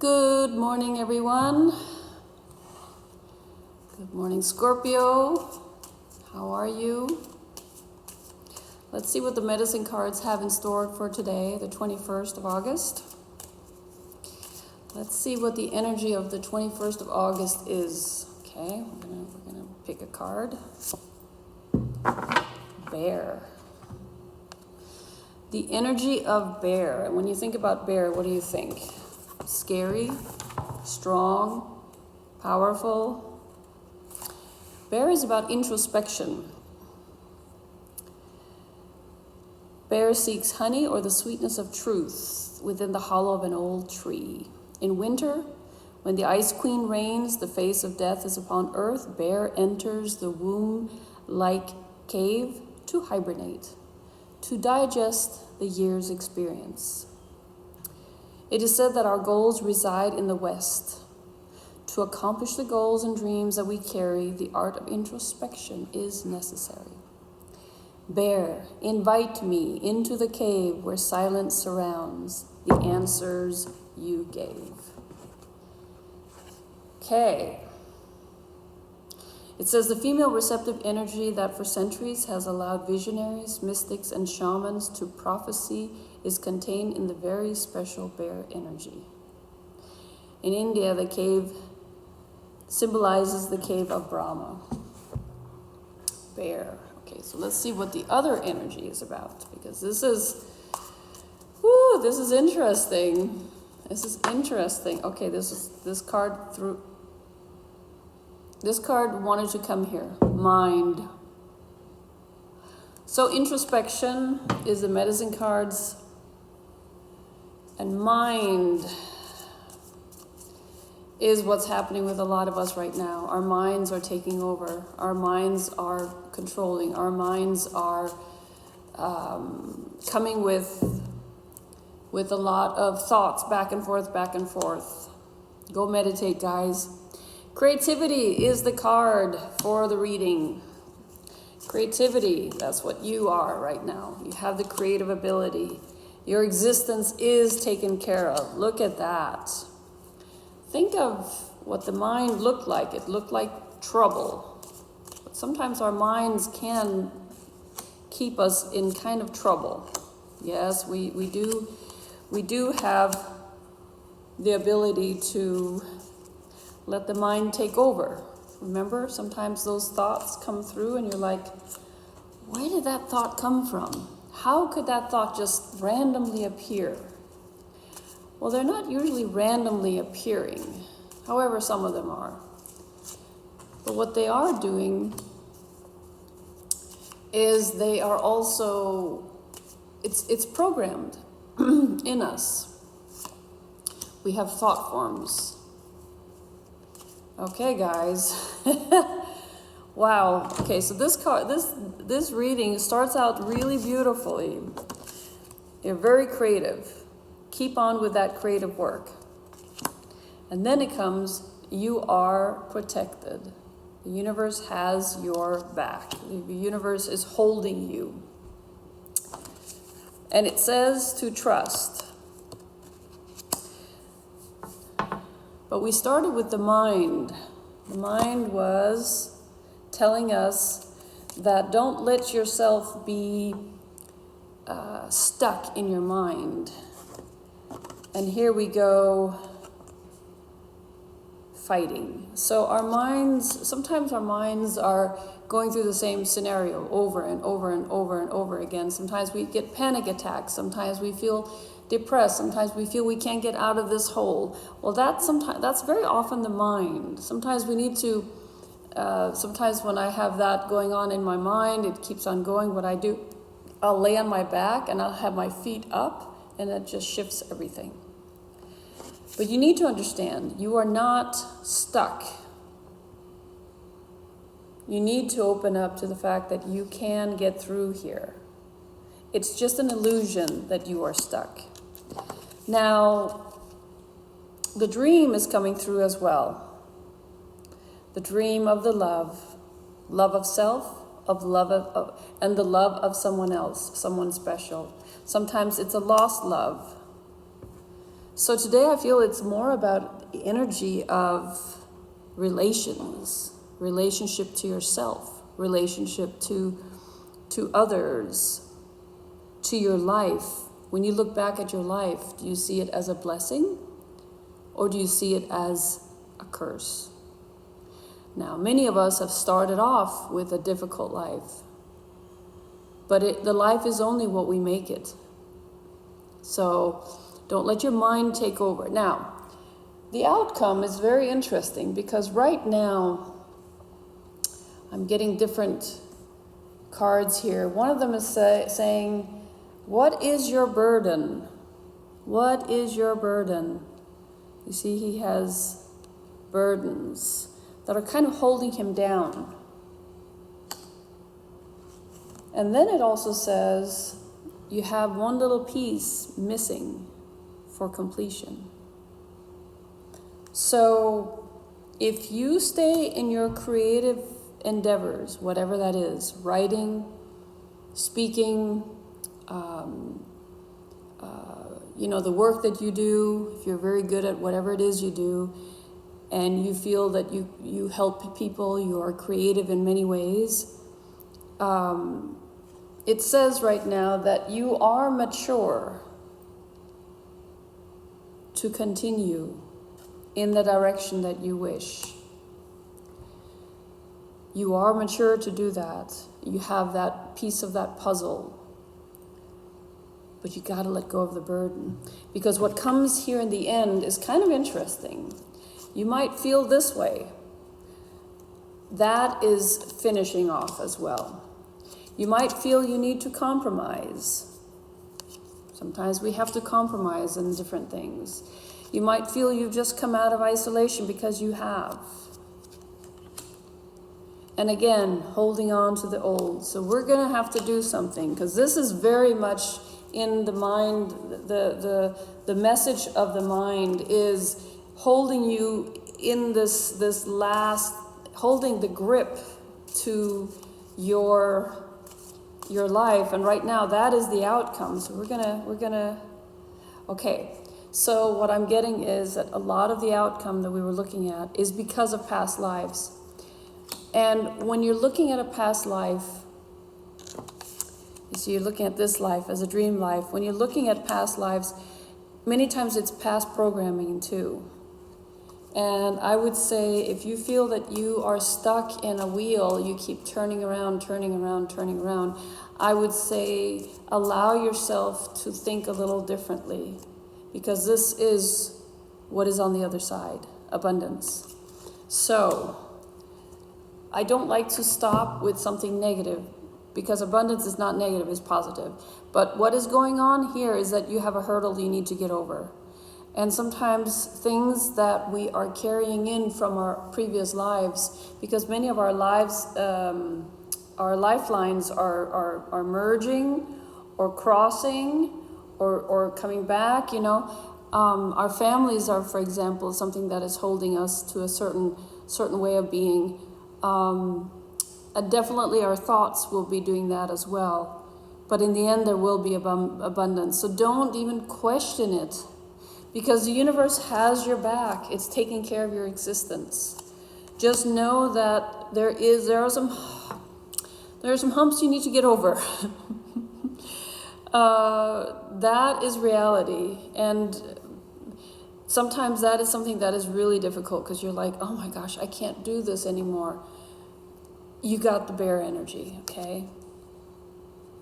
Good morning, everyone. Good morning, Scorpio. How are you? Let's see what the medicine cards have in store for today, the 21st of August. Let's see what the energy of the 21st of August is. Okay, we're gonna pick a card. Bear. The energy of bear. And when you think about bear, what do you think? Scary, strong, powerful. Bear is about introspection. Bear seeks honey or the sweetness of truth within the hollow of an old tree. In winter, when the ice queen reigns, the face of death is upon earth, bear enters the womb-like cave to hibernate, to digest the year's experience. It is said that our goals reside in the West. To accomplish the goals and dreams that we carry, the art of introspection is necessary. Bear, invite me into the cave where silence surrounds the answers you gave. Okay. It says the female receptive energy that for centuries has allowed visionaries, mystics, and shamans to prophesy is contained in the very special bear energy. In India, the cave symbolizes the cave of Brahma. Bear. Okay, so let's see what the other energy is about, because this is interesting. This is interesting. Okay, this card wanted to come here. Mind. So introspection is the medicine cards, and mind is what's happening with a lot of us right now. Our minds are taking over. Our minds are controlling. Our minds are coming with a lot of thoughts back and forth, back and forth. Go meditate, guys. Creativity is the card for the reading. Creativity, that's what you are right now. You have the creative ability. Your existence is taken care of. Look at that. Think of what the mind looked like. It looked like trouble. But sometimes our minds can keep us in kind of trouble. Yes, we do have the ability to let the mind take over. Remember, sometimes those thoughts come through and you're like, where did that thought come from? How could that thought just randomly appear? Well, they're not usually randomly appearing. However, some of them are. But what they are doing is they are also, it's programmed in us. We have thought forms. Okay, guys. Wow. Okay, so this reading starts out really beautifully. You're very creative. Keep on with that creative work. And then it comes, you are protected. The universe has your back. The universe is holding you. And it says to trust. But we started with the mind. The mind was telling us that don't let yourself be stuck in your mind. And here we go, fighting. So sometimes our minds are going through the same scenario over and over and over and over again. Sometimes we get panic attacks. Sometimes we feel depressed. Sometimes we feel we can't get out of this hole. Well, that's very often the mind. Sometimes we need to, sometimes when I have that going on in my mind, it keeps on going. What I do, I'll lay on my back and I'll have my feet up, and it just shifts everything. But you need to understand, you are not stuck. You need to open up to the fact that you can get through here. It's just an illusion that you are stuck. Now, the dream is coming through as well. The dream of the love of self, and the love of someone else, someone special. Sometimes it's a lost love. So today I feel it's more about the energy of relations, relationship to yourself, relationship to others, to your life. When you look back at your life, do you see it as a blessing or do you see it as a curse? Now, many of us have started off with a difficult life, but the life is only what we make it. So don't let your mind take over. Now, the outcome is very interesting because right now I'm getting different cards here. One of them is saying, what is your burden? What is your burden? You see, he has burdens that are kind of holding him down. And then it also says, you have one little piece missing for completion. So if you stay in your creative endeavors, whatever that is, writing, speaking, the work that you do, if you're very good at whatever it is you do, and you feel that you help people, you are creative in many ways, it says right now that you are mature to continue in the direction that you wish. You are mature to do that. You have that piece of that puzzle. But you got to let go of the burden. Because what comes here in the end is kind of interesting. You might feel this way. That is finishing off as well. You might feel you need to compromise. Sometimes we have to compromise in different things. You might feel you've just come out of isolation because you have. And again, holding on to the old. So we're going to have to do something because this is very much in the mind. The message of the mind is holding you in this last, holding the grip to your life. And right now that is the outcome. So we're gonna okay. So what I'm getting is that a lot of the outcome that we were looking at is because of past lives. And when you're looking at a past life, you see, you're looking at this life as a dream life. When you're looking at past lives, many times it's past programming too. And I would say if you feel that you are stuck in a wheel, you keep turning around, I would say allow yourself to think a little differently, because this is what is on the other side, abundance. So I don't like to stop with something negative, because abundance is not negative, it's positive. But what is going on here is that you have a hurdle you need to get over. And sometimes things that we are carrying in from our previous lives, because many of our lives, our lifelines are merging or crossing or coming back, Our families are, for example, something that is holding us to a certain way of being. Definitely our thoughts will be doing that as well. But in the end, there will be abundance. So don't even question it, because the universe has your back. It's taking care of your existence. Just know that there are some humps you need to get over. That is reality. And sometimes that is something that is really difficult, because you're like, oh my gosh, I can't do this anymore. You got the bear energy, okay?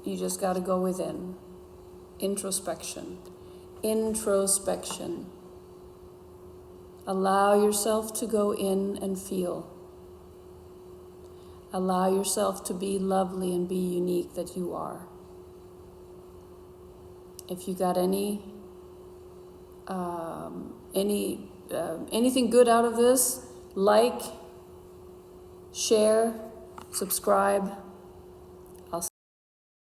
You just got to go within. Introspection. Allow yourself to go in and feel. Allow yourself to be lovely and be unique that you are. If you got anything good out of this, like, share, subscribe.